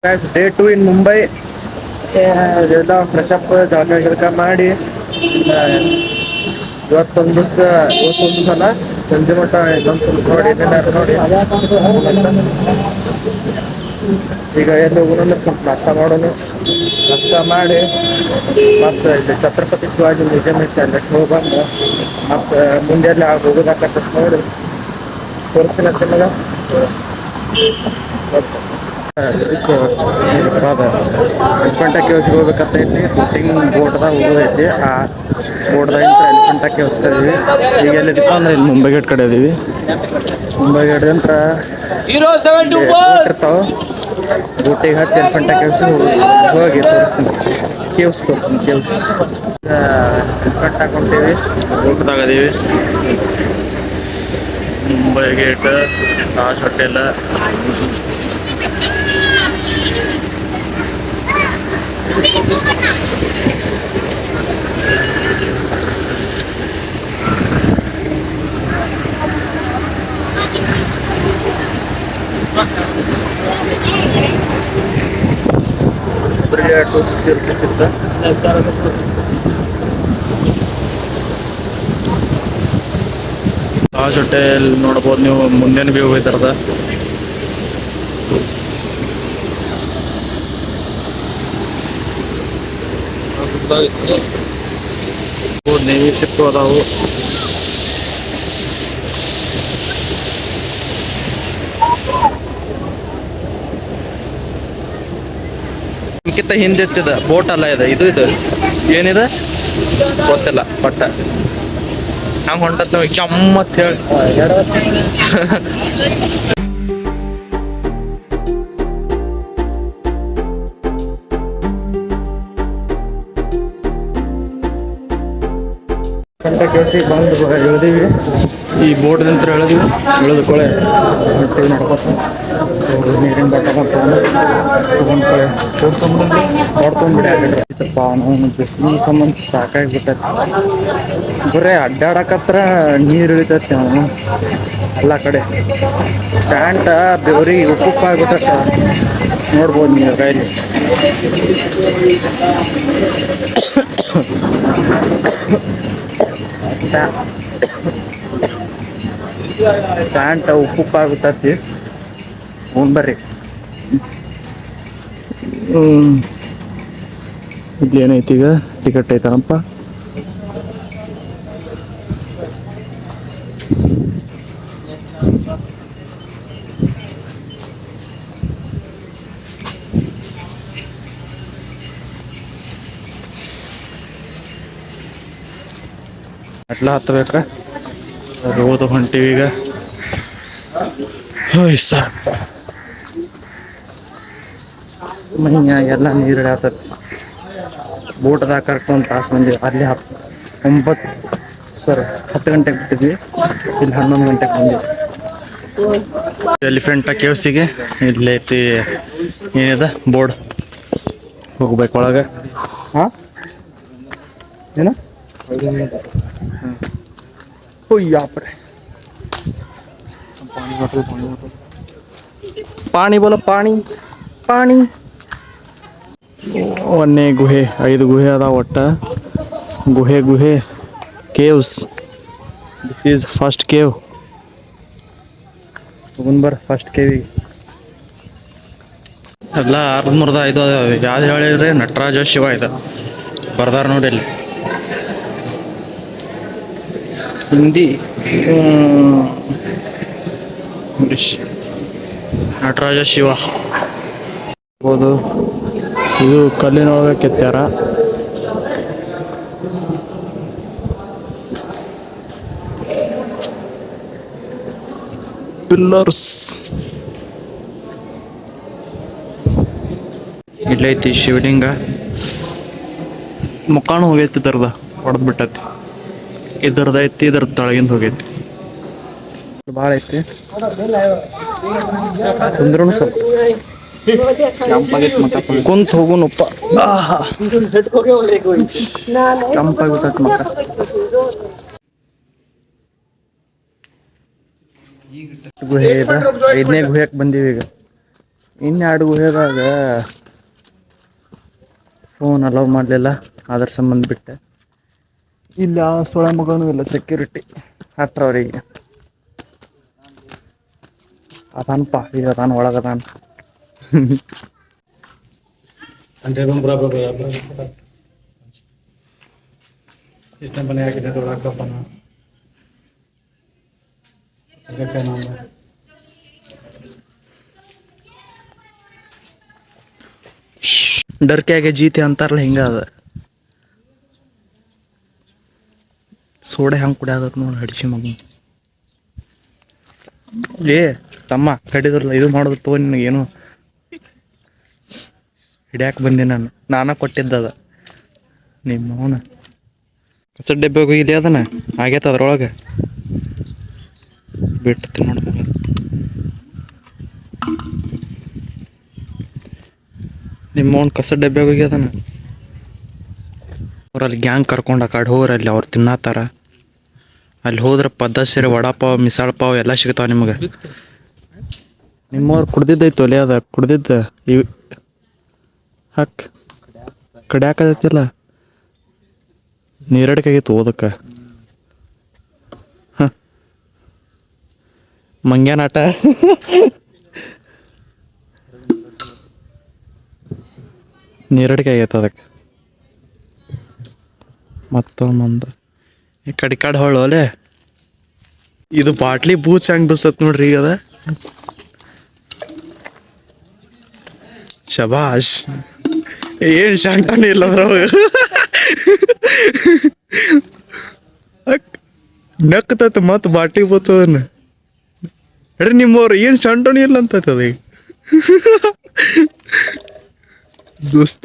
Day 2 in Mumbai. ಎಲ್ಲ fresh up ಜಳಕ ಗಿಳಕ ಮಾಡಿ ಇವತ್ತೊಂದು ದಿವಸ ಇವತ್ತೊಂದು ಸಲ ಸಂಜೆ ಮಟ್ಟ ಇನ್ನೊಂದು ಸ್ವಲ್ಪ ನೋಡಿ ನೋಡಿ ಈಗ ಎಲ್ಲಿ ಹೋಗೋಣ ಸ್ವಲ್ಪ ನಾಷ್ಟ ಮಾಡೋಣ. ನಾಷ್ಟ ಮಾಡಿ ಮತ್ತು ಇಲ್ಲಿ ಛತ್ರಪತಿ ಶಿವಾಜಿ ಮ್ಯೂಸಿಯಂ ಇತ್ತು ಅಲ್ಲಕ್ಕೆ ಹೋಗಿ ಬಂದು ಮತ್ತು ಮುಂದೆಲ್ಲ ಹೋಗೋದಾಕತ್ತ ನೋಡಿ ತೋರಿಸ್ತೀನಿ ನಿಮಗೆ. ಎಲಿಫೆಂಟ ಕೇವ್ಸ್ಗೆ ಹೋಗ್ಬೇಕಂತೈತಿ. ಬೋಟಿಂಗ್ ಬೋಟ್ದಾಗ ಹೋಗೋದೈತಿ. ಆ ಬೋಟ್ದಾಗಿಂತ ಎಲಿಫೆಂಟ ಕೇವ್ಸ್ಗೆ ಇದೀವಿ. ಈಗ ಎಲ್ಲಿದ್ದೀವಿ ಅಂದ್ರೆ ಇಲ್ಲಿ ಮುಂಬೈ ಗೇಟ್ ಕಡೆ ಇದೀವಿ. ಮುಂಬೈ ಗೇಟ್ ಅಂತ ಇರ್ತಾವೆ. ಬೋಟಿಗೆ ಹತ್ತಿ ಎಲಿಫೆಂಟ ಕೇವ್ಸ್ಗೆ ಹೋಗಿ ತೋರಿಸ್ತೀನಿ. ಕೇವ್ಸ್ ತೋರಿಸ್ತೀನಿ. Caves elephant ಹಾಕೊಂತೀವಿ. ಬೋಟ್ದಾಗ ಇದೀವಿ. Mumbai gate, Taj hotel. ಒಬ್ಬರಿಗೆ 250 ರೂಪೀಸ್ ಇತ್ತು. ತಾಜ್ ಹೋಟೆಲ್ ನೋಡ್ಬೋದು ನೀವು. ಮುಂದೇನು ವ್ಯೂ ಐತರದ. ನೇವಿ ಶಿಪ್ ಅದಾವು. ನಮ್ಕಿಂತ ಹಿಂದೆ ಎತ್ತಿದ ಬೋಟ್ ಅಲ್ಲ ಇದು. ಇದು ಏನಿದೆ ಗೊತ್ತಿಲ್ಲ. ಬಟ್ ಹಂಗೆ ಹೊಂಟತ್ ನಾವು ಕೆಮ್ಮತ್ ಹೇಳಿ ಕೇಳಿಸಿ ಬಂದು ಇಳಿದೀವಿ. ಈ ಬೋಟ್ ನಂತರ ಇಳಿದೀವಿ. ಇಳಿದ ಕೊಳೆ ಹೊಂಟೀವಿ ನಡ್ಕೊತ. ನೀರಿನ ಬಾಟ ಮಾಡ್ಕೊಂಡು ನೋಡ್ಕೊಂಡ್ಬಿಡಿ ಆಗಪ್ಪ. ನಾವು ಬಿಸಿಲು ಸಂಬಂಧ ಸಾಕಾಗಿಬಿಟ್ಟೈತಿ. ಬರೀ ಅಡ್ಡಾಡಕತ್ರ ನೀರು ಇಳಿತೈತಿ ನಾವು ಎಲ್ಲ ಕಡೆ. ಪ್ಯಾಂಟ ಬೆವರಿಗೆ ಉಪ್ಪುಪ್ಪಾಗ್ಬಿಟ್ಟೈತ. ನೋಡ್ಬೋದು ನೀವು ಕೈಲಿ. ಪ್ಯಾಂಟ್ ಉಪ್ಪುಪ್ಪಾಗ್ಬಿಟ್ಟೈತಿ. ಬರ್ರಿ ಇಲ್ಲಿ ಏನೈತಿ ಈಗ ಟಿಕೆಟ್ ಐತನಪ್ಪ. ಅಟ್ಲ ಹತ್ತಬೇಕ. ರೋದು ಹೊಂಟಿವಿ ಈಗ. ಮೈಯಾಗೆಲ್ಲ ನೀರು ಇಡಾತತಿ. ಬೋಟ್ದಾಗ ಕರೆಕ್ಟ್ ಒಂದು ತಾಸು ಬಂದಿವಿ. ಅಲ್ಲಿ 10 ಗಂಟೆಗೆ ಬಿಟ್ಟಿದ್ವಿ. ಇಲ್ಲಿ 11 ಗಂಟೆಗೆ ಬಂದಿವಿ. ಎಲಿಫೆಂಟ ಕೇವ್ಸಿಗೆ ಇಲ್ಲೈತಿ ಏನಿದೆ ಬೋರ್ಡ್. ಹೋಗ್ಬೇಕು ಒಳಗೆ. ಹಾಂ ಏನ ಯಾಪ್ರೆ ಪಾಣಿ ಬೋಲ ಪಾಣಿ ಪಾಣಿ. ಒಂದೇ ಗುಹೆ, 5 ಗುಹೆ ಅದಾವ ಒಟ್ಟ. ಗುಹೆ caves. This is first cave. ತಗೊಂಡ್ಬರ್ ಫಸ್ಟ್ ಕೇವಿಗೆ. ಎಲ್ಲ 605 ಯಾವ್ದು ಹೇಳಿದ್ರಿ? ನಟರಾಜ ಶಿವ ಇದೆ ಬರ್ದಾರ ನೋಡಿ ಇಲ್ಲಿ. ಹಿಂದಿ ಇಂಗ್ಲಿಷ್. ನಟರಾಜ ಶಿವ ಹೌದು. ಇದು ಕಲ್ಲಿನೊಳಗೆ ಕೆತ್ತಾರ. ಪಿಲ್ಲರ್ಸ್ ಇಲ್ಲೈತಿ. ಶಿವಲಿಂಗ ಮುಖಾನು ಹೋಗೈತಿ. ಇದರದ ಹೊಡೆದ್ ಬಿಟ್ಟೈತಿ. ಇದರದ ಐತಿ. ಇದ್ರ ತಳಗಿಂದ ಹೋಗೈತಿ. ಭಾಳ ಐತಿ. ಅಂದ್ರೂ ಸ್ವಲ್ಪ ಕುಂತ ಹೋಗುನಪ್ಪ. ತಂಪಾಗ್ಬಿಟ್ಟೈತಿ ಮಕ್ಕ. ಗುಹೆ ಇದೆ. 5ನೇ ಗುಹೆಗೆ ಬಂದೀವಿ ಈಗ. ಇನ್ನೆರಡು ಗುಹೆದಾಗ ಫೋನ್ ಅಲೌ ಮಾಡಲಿಲ್ಲ, ಅದ್ರ ಸಂಬಂಧ ಬಿಟ್ಟೆ. ಇಲ್ಲ ಸೊಳ ಮಗನೂ ಇಲ್ಲ, ಸೆಕ್ಯೂರಿಟಿ ಹಟ್ರವರಿಗೆ ಅದಾನಪ್ಪ, ಈಗ ಅದಾನ ಒಳಗದಾನ. इसने बनाया कि थोड़ा कप बना क्या नाम है डर के आगे जीते ಅಂತಾರಲ್ಲ ಹಿಂಗ ಅದ. ಸೋಡೆ ಹಂಗೆ ಕುಡಿಯೋದತ್ ನೋಡಿ ಹಡಿಸಿ ಮಗ. ಏ ತಮ್ಮ ಕಡಿದ್ರಲ್ಲ, ಇದು ಮಾಡೋದು ತಗೋ, ನಿನಗೇನು ಹಿಡ್ಯಾಕೆ ಬಂದೆ ನಾನ ಕೊಟ್ಟಿದ್ದದ ನಿಮ್ಮ ಅವನ ಕಸ ಡಬ್ಬೆ ಹೋಗಿದ್ದೆ. ಅದನ್ನ ಆಗೈತೆ ಅದ್ರೊಳಗೆ ಬಿಟ್ಟು ನೋಡ ಮಗ. ನಿಮ್ಮ ಅವ್ನು ಕಸ ಡಬ್ಬೆ ಹೋಗಿ ಅದನ್ನ ಅವ್ರಲ್ಲಿ ಗ್ಯಾಂಗ್ ಕರ್ಕೊಂಡು ಆ ಕಡೆ ಹೋಗ್ರಿ, ಅಲ್ಲಿ ಅವ್ರು ತಿನ್ನತ್ತಾರ. ಅಲ್ಲಿ ಹೋದ್ರೆ ಪದ್ದ ಸೇರಿ ವಡಾಪಾವ್, ಮಿಸಾಳ್ ಪಾವ್ ಎಲ್ಲ ಸಿಗ್ತಾವ ನಿಮಗೆ. ನಿಮ್ಮವ್ರು ಕುಡ್ದಿದ್ದೈತು ಒಲೆ, ಅದ ಕುಡ್ದಿದ್ದ ಇವ್ ಹಾಕ್ ಕಡ್ಯಾಕದೈತಿಲ್ಲ, ನೀರಡಿಕಾಗಿತ್ತು ಓದಕ್ಕೆ. ಹಾಂ ಮಂಗ್ಯಾನಾಟ. ನೀರಡಿಕೆ ಆಗೈತೆ ಅದಕ್ಕೆ. ಮತ್ತೊಂದು ಈ ಕಡೆ ಹೊಳ್ಳು ಅಲ್ಲೇ. ಇದು ಬಾಟ್ಲಿ ಬೂಚ್ ಹೆಂಗೆ ಬಿಸತ್ ನೋಡ್ರಿ ಈಗ ಅದ. ಶಬಾಷ್, ಏನು ಶಾಂಟನೇ ಇಲ್ಲ ಅದ್ರವಾಗ. ನಕ್ಕತೈತೆ ಮತ್ತು ಬಾಟ್ಲಿ ಬೂತದನ್ನ. ಹೇಳ್ರಿ ನಿಮ್ಮವ್ರು ಏನು ಶಾಂಟನೇ ಇಲ್ಲ ಅಂತೈತೆ ಅದೀಗ. ದೋಸ್ತ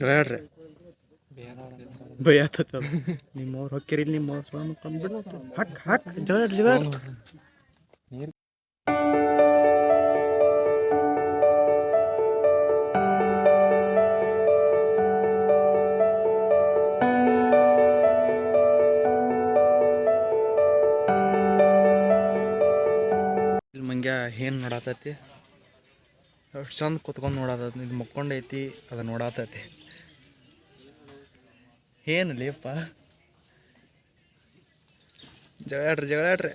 ಹೇಳ್ರಿ ಬೈಯತ್ತ ನಿಮ್ಮವ್ರು ಹೊಕ್ಕಿರಿ, ನಿಮ್ಮವ್ರು ಸೊಳ ಮುಕ್ಕೊಂಡ್ಬಿಡು. ಹಾಕ್ ಜಗಳ ಇಲ್ಲಿ ಮಂಗ್ಯ ಏನು ನೋಡತೈತಿ, ಅಷ್ಟು ಚಂದ ಕುತ್ಕೊಂಡು ನೋಡತೈತಿ. ಇದು ಮಕ್ಕೊಂಡೈತಿ, ಅದು ನೋಡತೈತಿ. ಏನು ಲೇಪ ಜಗಳಾಡ್ರಿ.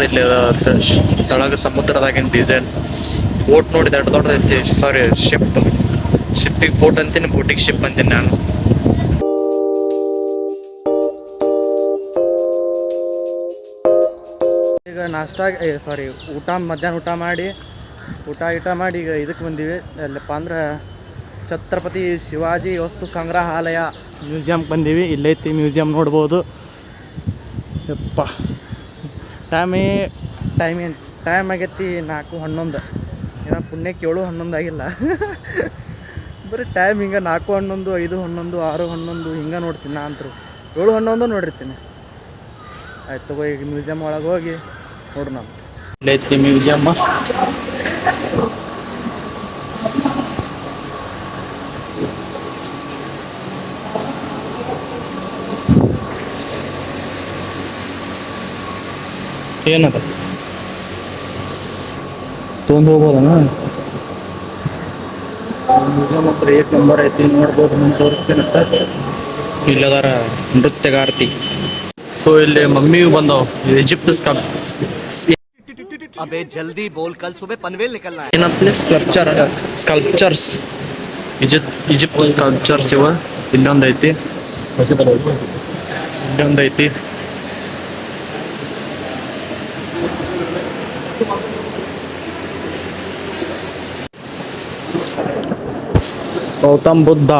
ಇಲ್ಲಿ ತಳಗ ಸಮುದ್ರದಾಗಿನ ಡೀಸೆಲ್ ಬೋಟ್ ನೋಡಿದ ದೊಡ್ಡದೈತಿ. ಸಾರಿ, ಶಿಪ್ಪಿಗೆ ಬೋಟ್ ಅಂತೀನಿ, ಬೋಟಿಗೆ ಶಿಪ್ ಅಂತೀನಿ ನಾನು. ಈಗ ಮಧ್ಯಾಹ್ನ ಊಟ ಮಾಡಿ ಈಗ ಇದಕ್ಕೆ ಬಂದೀವಿ. ಎಲ್ಲಪ್ಪ ಅಂದ್ರೆ ಛತ್ರಪತಿ ಶಿವಾಜಿ ವಸ್ತು ಸಂಗ್ರಹಾಲಯ ಮ್ಯೂಸಿಯಮ್ಗೆ ಬಂದೀವಿ. ಇಲ್ಲೈತಿ ಮ್ಯೂಸಿಯಮ್, ನೋಡ್ಬೋದು. ಯಪ್ಪ ಟೈಮ್ ಆಗೈತಿ 4:11. ಏನೋ ಪುಣ್ಯಕ್ಕೆ 7:11 ಆಗಿಲ್ಲ. ಬರೀ ಟೈಮ್ ಹಿಂಗೆ 4:11, 5:11, 6:11 ಹಿಂಗೆ ನೋಡ್ತೀನಿ. ನಾ ಅಂತೂ 7:11 ನೋಡಿರ್ತೀನಿ. ಆಯ್ತು ತಗೋ, ಈಗ ಮ್ಯೂಸಿಯಮ್ ಒಳಗೆ ಹೋಗಿ ನೋಡೋಣ. ಇಲ್ಲೈತಿ ಮ್ಯೂಸಿಯಮ್. ಏನದ ತೊಗೊಂಡು ಹೋಗ್ಬೋದಣ್ಣ. ಮ್ಯೂಸಿಯಮ್ ಹತ್ರ 8 ನಂಬರ್ ಐತಿ, ನೋಡ್ಬೋದು. ನಾನು ತೋರಿಸ್ತೀನಿ ಅಂತ. ಇಲ್ಲದಾರ ನೃತ್ಯಗಾರ್ತಿ. ಸೊ ಇಲ್ಲಿ ಮಮ್ಮಿಯು ಬಂದವು. ಈಜಿಪ್ಟ್ अबे जल्दी बोल, कल सुबह पनवेल निकलना है. ಏನಂತಲೇ ಸ್ಕಲ್ಪ್ಚರ್ಸ್ ಈಜಿಪ್ಟ್ ಸ್ಕಲ್ಪ್ಚರ್ಸ್ ಇವ. ಇಲ್ಲೊಂದೈತಿ. ಗೌತಮ್ ಬುದ್ಧ,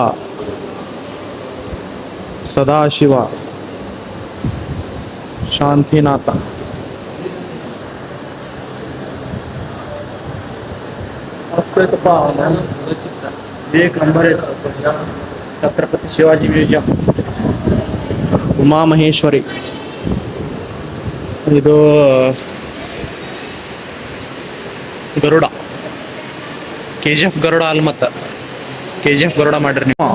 ಸದಾಶಿವ, ಶಾಂತಿನಾಥ. एक नंबर है छत्रपति शिवाजी म्यूजियम. ಉಮಾಮಹೇಶ್ವರಿ. ಇದು ಗರುಡ, KGF ಗರುಡ ಅಲ್ ಮತ್ತ KGF ಗರುಡ ಮಾಡ್ರಿ ನೀವು.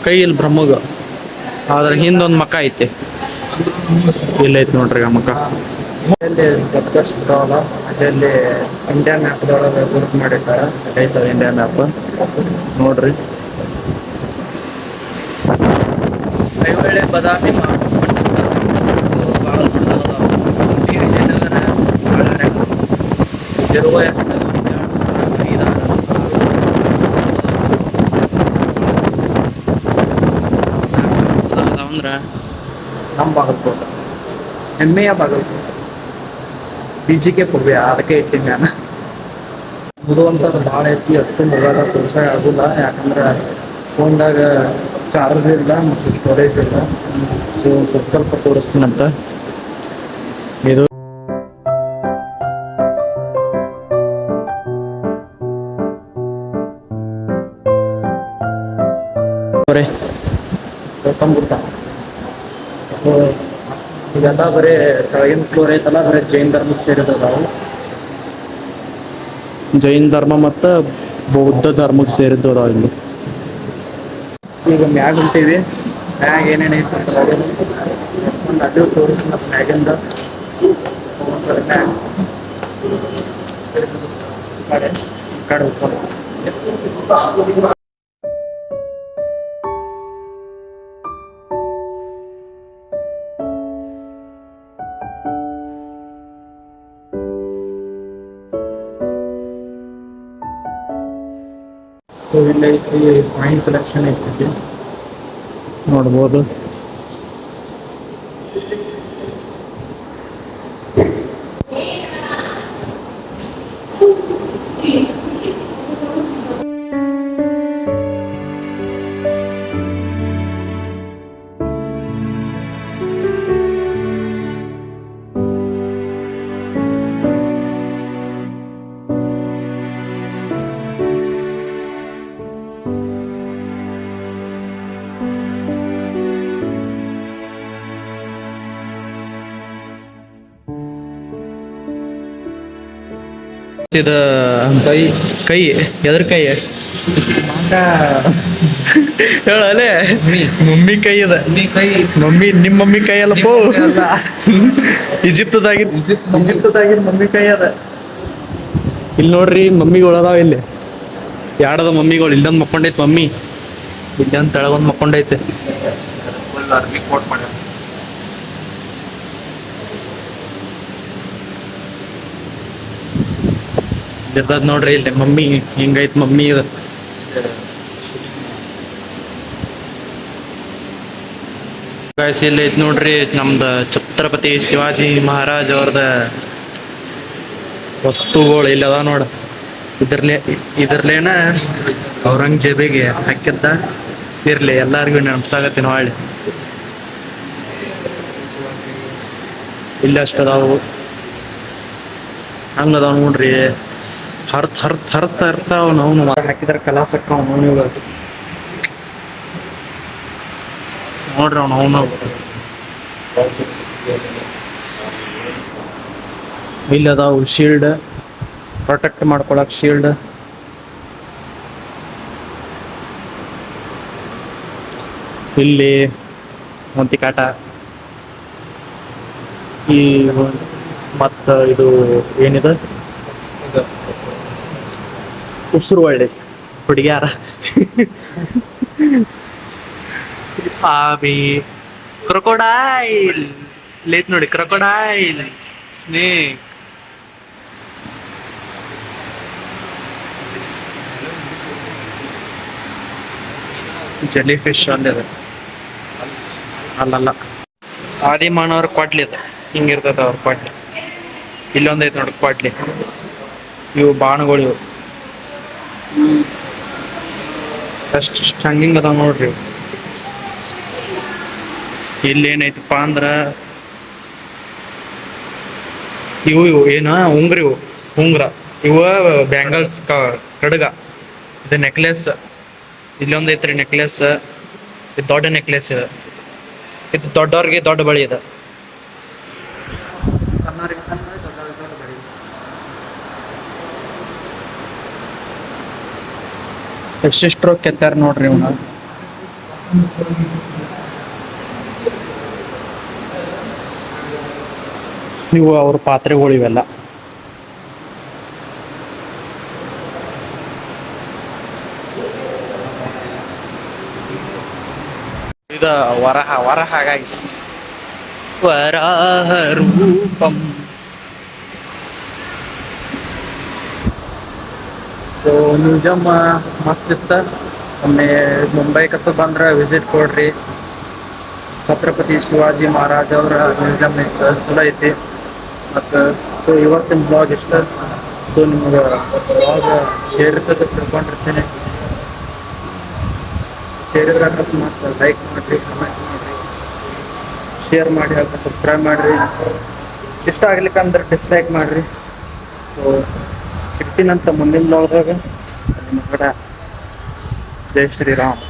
ಕೈ ಇಲ್ಲಿ ಬ್ರಹ್ಮಗ, ಆದ್ರೆ ಹಿಂದೊಂದು ಮಕ ಐತೆ, ಇಲ್ಲ ಐತೆ ನೋಡ್ರಿ ಆ ಮಕ. ಅಲ್ಲಿ ಇಂಡಿಯಾ ಮ್ಯಾಪ್ದೊಳಗೆ ಗುರುತು ಮಾಡಿರ್ತಾರೆ, ಐತದ ಇಂಡಿಯಾ ಮ್ಯಾಪ್ ನೋಡ್ರಿ. ಐಹೊಳೆ ಬದಾಮಿ ಅಂದ್ರೆ ನಮ್ಮ ಬಾಗಲಕೋಟೆ, ಹೆಮ್ಮೆಯ ಬಾಗಲಕೋಟೆ, BGK ಪುವ್ಯ, ಅದಕ್ಕೆ ಇಟ್ಟಿನಿ ನಾನು. ಮುಡುವಂಥದ್ದು ಭಾಳ ಐತಿ, ಅಷ್ಟು ಮೊಬೈಲ್ ತೋರ್ಸಕ್ಕೆ ಆಗೋಲ್ಲ, ಯಾಕಂದ್ರೆ ಫೋನ್ದಾಗ ಚಾರ್ಜ್ ಇಲ್ಲ ಮತ್ತು ಸ್ಟೋರೇಜ್ ಇಲ್ಲ. ಸೊ ಸ್ವಲ್ಪ ತೋರಿಸ್ತೀನಂತ. ಇದು ಗೌತಮ್ ಬುದ್ಧ. ಸೊ ಇದೆಲ್ಲ ಬರೀ ಕೆಳಗಿನ ಫ್ಲೋರ್ ಐತಲ್ಲ, ಬರೀ ಜೈನ್ ಧರ್ಮಕ್ಕೆ ಸೇರಿದವು. ಜೈನ್ ಧರ್ಮ ಮತ್ತು ಬೌದ್ಧ ಧರ್ಮಕ್ಕೆ ಸೇರಿದ್ದು ಅದಾವ ಇಲ್ಲಿ. ಈಗ ಮ್ಯಾಗ ಹೊಂಟೀವಿ, ಮ್ಯಾಗ ಏನೇನೈತೆ ಒಂದು ಅಡ್ಡು ತೋರಿಸ್ತೀನಿ ಮ್ಯಾಗಿಂದ. ಕಡೆ ಹೋಗ್ಕೊಂಡು ಇಲ್ಲಿ ಐತಿ ಕಾಯಿನ್ ಕಲೆಕ್ಷನ್ ಐತಿ, ನೋಡ್ಬೋದು. ಇದು ಕೈ ಎದ್ರ ಕೈ ಹೇಳಲೆ, ಮಮ್ಮಿ ಕೈ ಅದ. ಮಮ್ಮಿ ನಿಮ್ಮ ಮಮ್ಮಿ ಕೈ ಅಲ್ಲಪ್ಪ, ಈಜಿಪ್ತದಾಗಿನ ಮಮ್ಮಿ ಕೈ ಅದ. ಇಲ್ಲಿ ನೋಡ್ರಿ ಮಮ್ಮಿಗಳು ಅದಾವ. ಇಲ್ಲಿ ಎರಡದ ಮಮ್ಮಿಗಳು, ಇಲ್ಲೊಂದು ಮಕ್ಕೊಂಡೈತೆ ಮಮ್ಮಿ, ಇಲ್ಲೊಂದು ತೆಳಗೊಂದು ಮಕ್ಕೊಂಡೈತೆ. ಇರ್ತದ ನೋಡ್ರಿ ಇಲ್ಲಿ ಮಮ್ಮಿ, ಹಿಂಗೈತ್ ಮಮ್ಮಿ ಇದು. ಇಲ್ಲಿ ಐತ್ ನೋಡ್ರಿ ನಮ್ದು ಛತ್ರಪತಿ ಶಿವಾಜಿ ಮಹಾರಾಜ್ ಅವ್ರದ ವಸ್ತುಗಳು ಇಲ್ಲಿ ಅದ ನೋಡ. ಇದ್ರಲೇನ ಔರಂಗಜೇಬಿಗೆ ಹಾಕಿದ್ದ. ಇರ್ಲಿ, ಎಲ್ಲಾರ್ಗು ನೆನಪ್ಸಾಗತ್ತೀನಿ ಹೊಳ್ಳಿ. ಇಲ್ಲಿ ಅಷ್ಟದಾವು, ಹಂಗದಾವ್ ನೋಡ್ರಿ. ಹರ್ತಾವ್ ನಾವು ಹಾಕಿದ್ರ ಕಲಾಸಕ್ಕ ನೋಡ್ರಿ ಅವನು. ಇಲ್ಲಿ ಅದಾವು ಶೀಲ್ಡ್, ಪ್ರೊಟೆಕ್ಟ್ ಮಾಡ್ಕೊಳಕ್ ಶೀಲ್ಡ್. ಇಲ್ಲಿ ಒಂತಿ ಕಾಟ, ಈ ಮತ್ತ ಇದು ಏನಿದೆ ಉಸಿರು ಒಳ್ಳೆ ಹುಡುಗ್ಯಾರ. ಆಮಿ ಕ್ರೊಕೊಡೈಲ್ ಲೇತ್ ನೋಡಿ, ಕ್ರೊಕೊಡೈಲ್, ಸ್ನೇಕ್, ಜೆಲಿ ಫಿಶ್ ಅಲ್ಲಿದೆ. ಅಲ್ಲಲ್ಲ, ಆದಿಮಾನವ್ರ ಕ್ವಾಟ್ಲಿ ಅದ, ಹಿಂಗಿರ್ತದ ಅವ್ರ ಕ್ವಾಟ್ಲಿ. ಇಲ್ಲೊಂದೈತೆ ನೋಡಿ ಕ್ವಾಟ್ಲಿ, ಇವು ಬಾಣಗಳು. ಇವು ಎಷ್ಟು ಹಂಗಿಂಗ್ ಅದಾವ ನೋಡ್ರಿ. ಇಲ್ಲಿ ಏನೈತಪ್ಪ ಅಂದ್ರ ಇವು ಏನ ಉಂಗ್ರ ಇವ ಬ್ಯಾಂಗಲ್ಸ್, ಕಡಗ, ಇದು ನೆಕ್ಲೆಸ್. ಇಲ್ಲೊಂದೈತ್ರಿ ನೆಕ್ಲೆಸ್. ಇದು ದೊಡ್ಡ ನೆಕ್ಲೆಸ್ ಇದು. ಇದು ದೊಡ್ಡವ್ರಿಗೆ ದೊಡ್ಡ ಬಳಿ ಇದು. ಸಣ್ಣವರಿಗೆ ಸಣ್ಣ, ದೊಡ್ಡವರಿಗೆ ದೊಡ್ಡ ಬಳಿ. ಎಷ್ಟೆಷ್ಟು ಕೆತ್ತಾರ ನೋಡ್ರಿ ಇವನ್ನ. ನೀವು ಅವ್ರ ಪಾತ್ರೆಗಳು ಇವೆಲ್ಲ. ಇದು ವರಹ ಗೈಸ್. ವರಾಹ ರೂಪಂ. ಸೊ ಮ್ಯೂಸಿಯಮ್ ಮಸ್ತ್ ಇತ್ತು. ಒಮ್ಮೆ ಮುಂಬೈಕತ್ತು ಬಂದ್ರೆ ವಿಸಿಟ್ ಕೊಡ್ರಿ. ಛತ್ರಪತಿ ಶಿವಾಜಿ ಮಹಾರಾಜ್ ಅವರ ಮ್ಯೂಸಿಯಂ ಚಲೋ ಐತಿ. ಮತ್ತು ಸೊ ಇವತ್ತಿನ ಬ್ಲಾಗ್ ಇಷ್ಟ. ಸೊ ನಿಮ್ಗೆ ಬ್ಲಾಗ್ ಶೇರ್ ಇರ್ತದೆ ತಿಳ್ಕೊಂಡಿರ್ತೀನಿ. ಸೇರಿದ್ರೆ ಅಕಸ್ಮಾತ್ ಲೈಕ್ ಮಾಡಿರಿ, ಕಮೆಂಟ್ ಮಾಡಿರಿ, ಶೇರ್ ಮಾಡಿ, ಅಥವಾ ಸಬ್ಸ್ಕ್ರೈಬ್ ಮಾಡಿರಿ. ಇಷ್ಟ ಆಗ್ಲಿಕ್ಕಂದ್ರೆ ಡಿಸ್ಲೈಕ್ ಮಾಡಿರಿ. ಸೊ ಸಿಗ್ತೀನಂತ ಮುಂದಿನ ಬ್ಲಾಗ್ದಾಗ. ನಿಮ್ಮ ಕಡೆ ಜೈ ಶ್ರೀರಾಮ್.